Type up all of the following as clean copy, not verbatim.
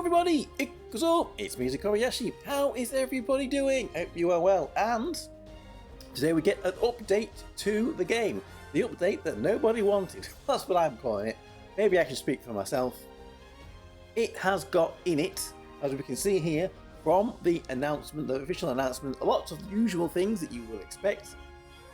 everybody, it's me, Tokkuri Yashi. How is everybody doing? Hope you are well. And today we get an update to the game. The update that nobody wanted. That's what I'm calling it. Maybe I can speak for myself. It has got in it, as we can see here, from the announcement, the official announcement, lots of the usual things that you will expect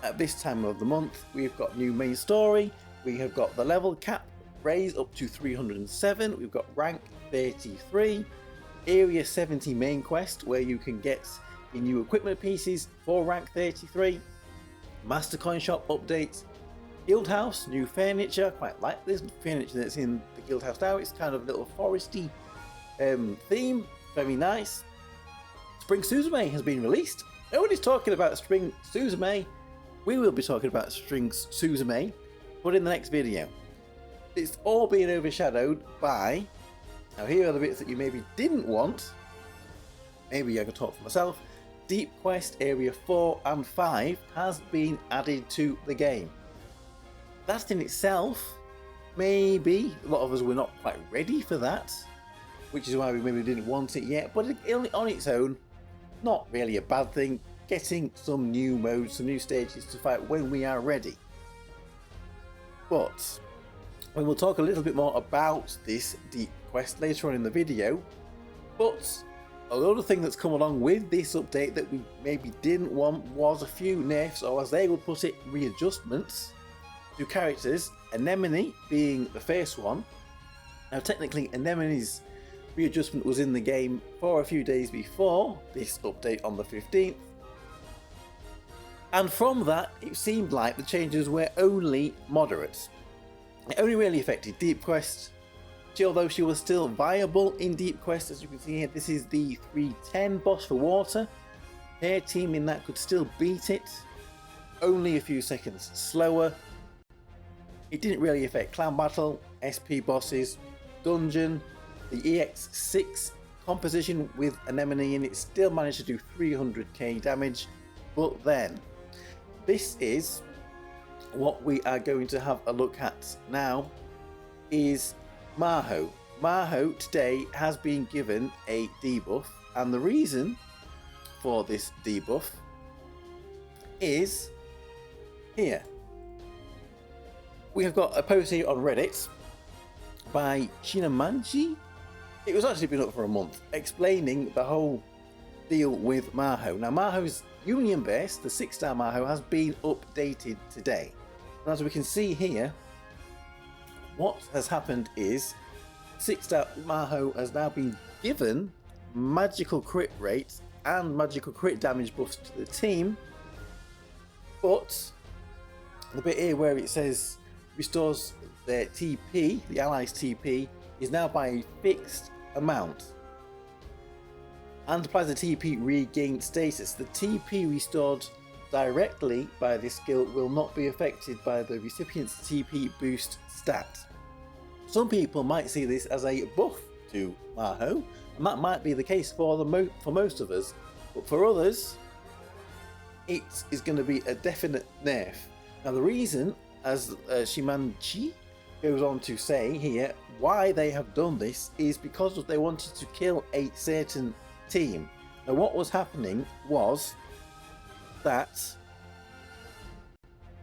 at this time of the month. We've got new main story. We have got the level cap raised up to 307. We've got rank 33, area 70 main quest where you can get the new equipment pieces for rank 33, master coin shop updates, guild house, new furniture. Quite like this furniture that's in the guild house now. It's kind of a little foresty theme, very nice. Spring Suzume has been released. Nobody's talking about Spring Suzume. We will be talking about Spring Suzume, but in the next video. It's all being overshadowed by, now here are the bits that you maybe didn't want, maybe I can talk for myself. Deep Quest Area 4 and 5 has been added to the game. That in itself, maybe a lot of us were not quite ready for that, which is why we maybe didn't want it yet, but on its own, not really a bad thing. Getting some new modes, some new stages to fight when we are ready. But we will talk a little bit more about this Deep Quest later on in the video. But another thing that's come along with this update that we maybe didn't want was a few nerfs, or as they would put it, readjustments to characters, Anemone being the first one. Now technically Anemone's readjustment was in the game for a few days before this update on the 15th. And from that, it seemed like the changes were only moderate. It only really affected Deep Quest, although she was still viable in Deep Quest. As you can see here, this is the 310 boss for water. Her team in that could still beat it, only a few seconds slower. It didn't really affect Clan Battle, SP bosses, Dungeon. The EX6 composition with Anemone in it still managed to do 300k damage, but then this is what we are going to have a look at now, is Maho. Maho today has been given a debuff, and the reason for this debuff is here. We have got a post here on Reddit by Chinamanji. It was actually been up for a month, explaining the whole deal with Maho. Now Maho's Union base, the 6-star Maho, has been updated today. And as we can see here, what has happened is 6-star Maho has now been given magical crit rates and magical crit damage buffs to the team, but the bit here where it says restores their TP, the allies TP, is now by a fixed amount and applies the TP regained status. The TP restored directly by this skill will not be affected by the recipient's TP boost stat. Some people might see this as a buff to Maho, and that might be the case for most of us, but for others it is going to be a definite nerf. Now the reason, as Shimanchi goes on to say here, why they have done this is because they wanted to kill a certain team. Now what was happening was that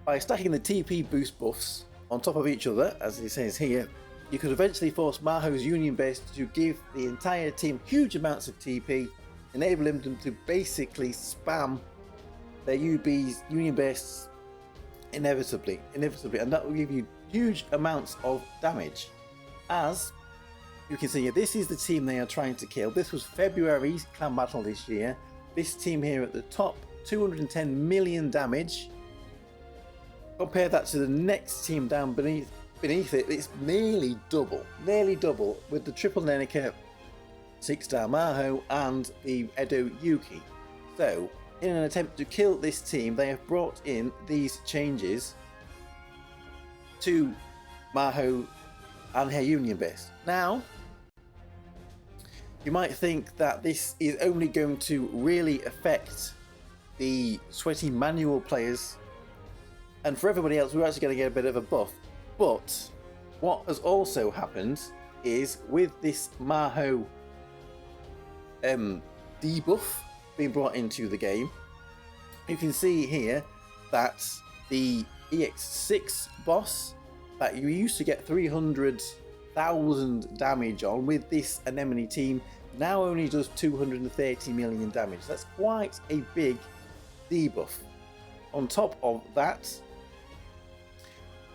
by stacking the TP boost buffs on top of each other, as it says here, you could eventually force Maho's Union base to give the entire team huge amounts of TP, enabling them to basically spam their Union base inevitably, and that will give you huge amounts of damage. As you can see here, this is the team they are trying to kill. This was February's Clan Battle this year. This team here at the top, 210 million damage. Compare that to the next team down beneath it, it's nearly double with the triple Nenika 6-star Maho and the Edo Yuki. So in an attempt to kill this team, they have brought in these changes to Maho and her Union base. Now you might think that this is only going to really affect the sweaty manual players, and for everybody else we're actually going to get a bit of a buff. But what has also happened is with this Maho debuff being brought into the game. You can see here that the EX6 boss that you used to get 300,000 damage on with this Anemone team now only does 230 million damage. That's quite a big debuff. On top of that,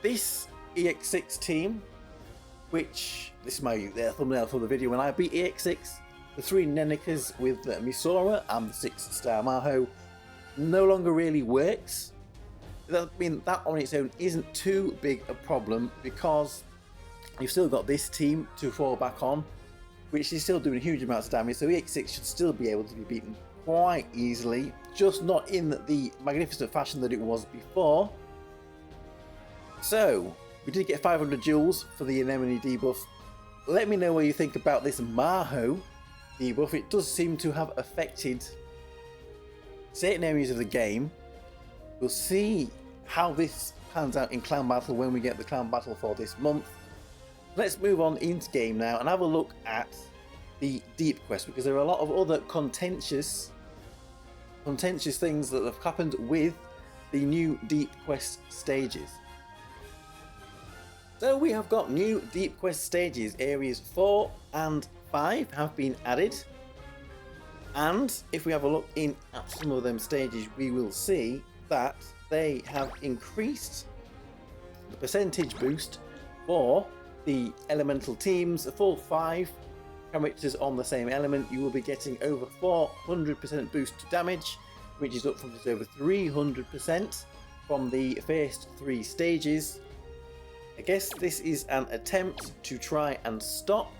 this EX6 team, which this is my thumbnail for the video when I beat EX6, the 3 Nenikas with Misora and the 6-star Maho no longer really works. I mean, that on its own isn't too big a problem because you've still got this team to fall back on, which is still doing huge amounts of damage, so EX6 should still be able to be beaten quite easily, just not in the magnificent fashion that it was before. So, we did get 500 joules for the Anemone debuff. Let me know what you think about this Maho debuff. It does seem to have affected certain areas of the game. We'll see how this pans out in Clan Battle when we get the Clan Battle for this month. Let's move on into game now and have a look at the Deep Quest, because there are a lot of other contentious things that have happened with the new Deep Quest stages. So we have got new Deep Quest stages. Areas 4 and 5 have been added. And if we have a look in at some of them stages, we will see that they have increased the percentage boost for the elemental teams. For 5 characters on the same element, you will be getting over 400% boost to damage, which is up from just over 300% from the first 3 stages. I guess this is an attempt to try and stop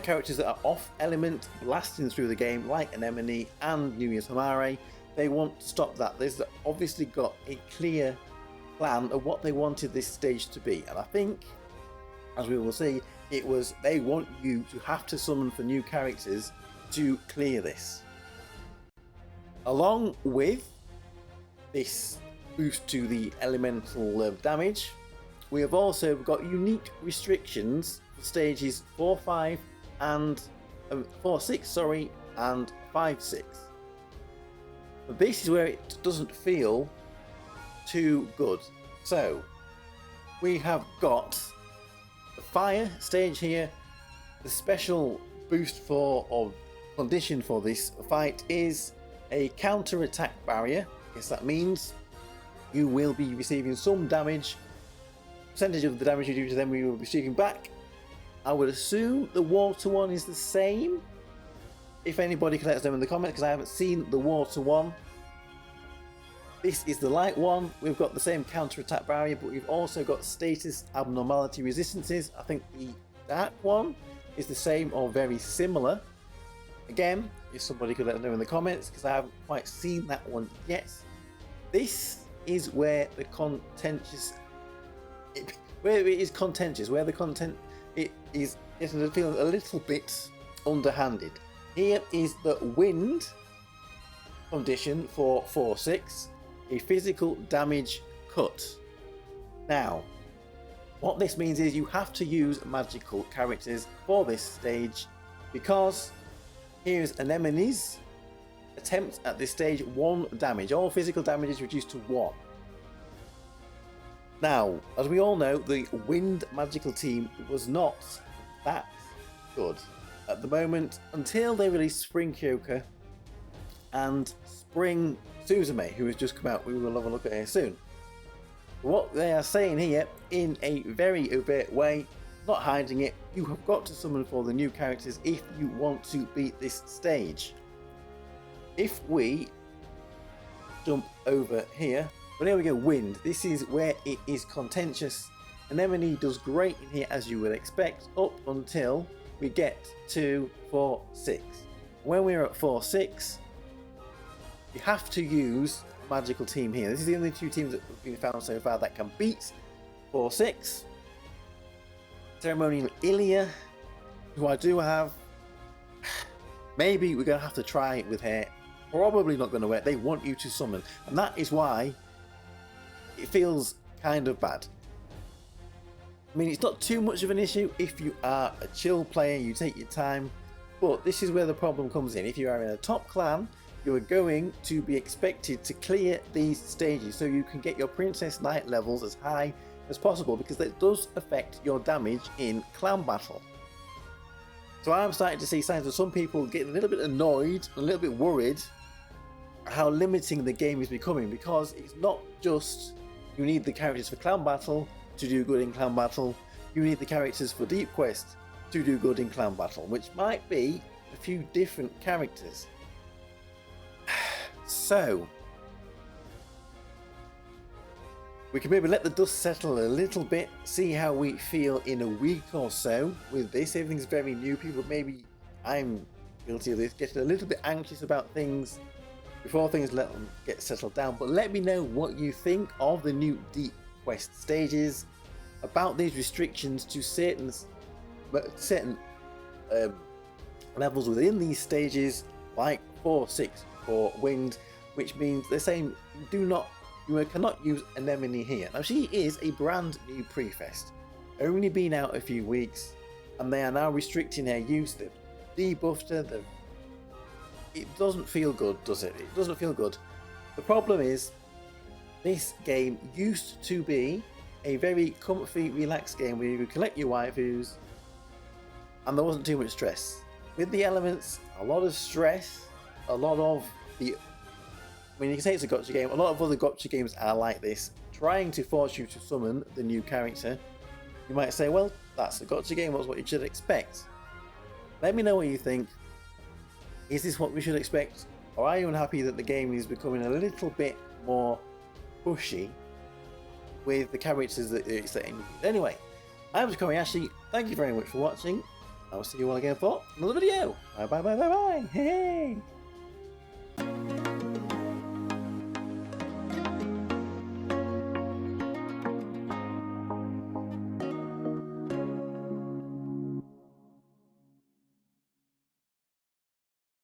characters that are off element blasting through the game, like Anemone and New Year's Homare. They want to stop that. They've obviously got a clear plan of what they wanted this stage to be, and I think, as we will see, it was they want you to have to summon for new characters to clear this. Along with this boost to the elemental damage, we have also got unique restrictions for stages 4-5 and 4-6, and 5-6. But this is where it doesn't feel too good. So we have got the fire stage here. The special boost for, or condition for this fight, is a counter attack barrier. I guess that means you will be receiving some damage. Percentage of the damage you do to them, we will be receiving back. I would assume the water one is the same. If anybody can let us know in the comments, because I haven't seen the water one. This is the light one. We've got the same counter attack barrier, but we've also got status abnormality resistances. I think the dark one is the same or very similar. Again, if somebody could let us know in the comments, because I haven't quite seen that one yet. This is where the contentious, where it is contentious, where the content it is feeling a little bit underhanded. Here is the wind condition for 4-6, a physical damage cut. Now, what this means is you have to use magical characters for this stage, because here's Anemone's attempt at this stage: 1 damage. All physical damage is reduced to 1. Now, as we all know, the wind magical team was not that good at the moment until they released Spring Kyoka and Spring Suzume, who has just come out. We will have a look at her soon. What they are saying here, in a very overt way, not hiding it, you have got to summon for the new characters if you want to beat this stage. If we jump over here, well, there we go, wind. This is where it is contentious. Anemone does great in here, as you would expect, up until we get to 4-6. When we're at 4-6, you have to use a magical team here. This is the only 2 teams that have been found so far that can beat 4-6. Ceremonial Ilia, who I do have. Maybe we're going to have to try it with her. Probably not going to work. They want you to summon, and that is why it feels kind of bad. I mean, it's not too much of an issue if you are a chill player, you take your time. But this is where the problem comes in. If you are in a top clan, you are going to be expected to clear these stages so you can get your Princess Knight levels as high as possible, because that does affect your damage in clan battle. So I'm starting to see signs of some people getting a little bit annoyed, a little bit worried how limiting the game is becoming, because it's not just you need the characters for clan battle to do good in clan battle, you need the characters for deep quest to do good in clan battle, which might be a few different characters. So we can maybe let the dust settle a little bit, see how we feel in a week or so with this. Everything's very new. People, maybe I'm guilty of this, getting a little bit anxious about things before things let them get settled down. But let me know what you think of the new deep quest stages, about these restrictions to certain levels within these stages, like 4, 6, 4 winged, which means they're saying you cannot use Anemone here. Now, she is a brand new pre-fest, only been out a few weeks, and they are now restricting her use. They've debuffed her. It doesn't feel good, does it? It doesn't feel good. The problem is, this game used to be a very comfy, relaxed game where you could collect your waifus and there wasn't too much stress. With the elements, a lot of stress, a lot of the... I mean, you can say it's a gotcha game. A lot of other gotcha games are like this, trying to force you to summon the new character. You might say, well, that's a gotcha game, that's what you should expect. Let me know what you think. Is this what we should expect? Or are you unhappy that the game is becoming a little bit more pushy with the characters that it's setting? Anyway, I'm Tokkuri Yashi. Thank you very much for watching. I will see you all again for another video. Bye bye bye bye bye. Hey.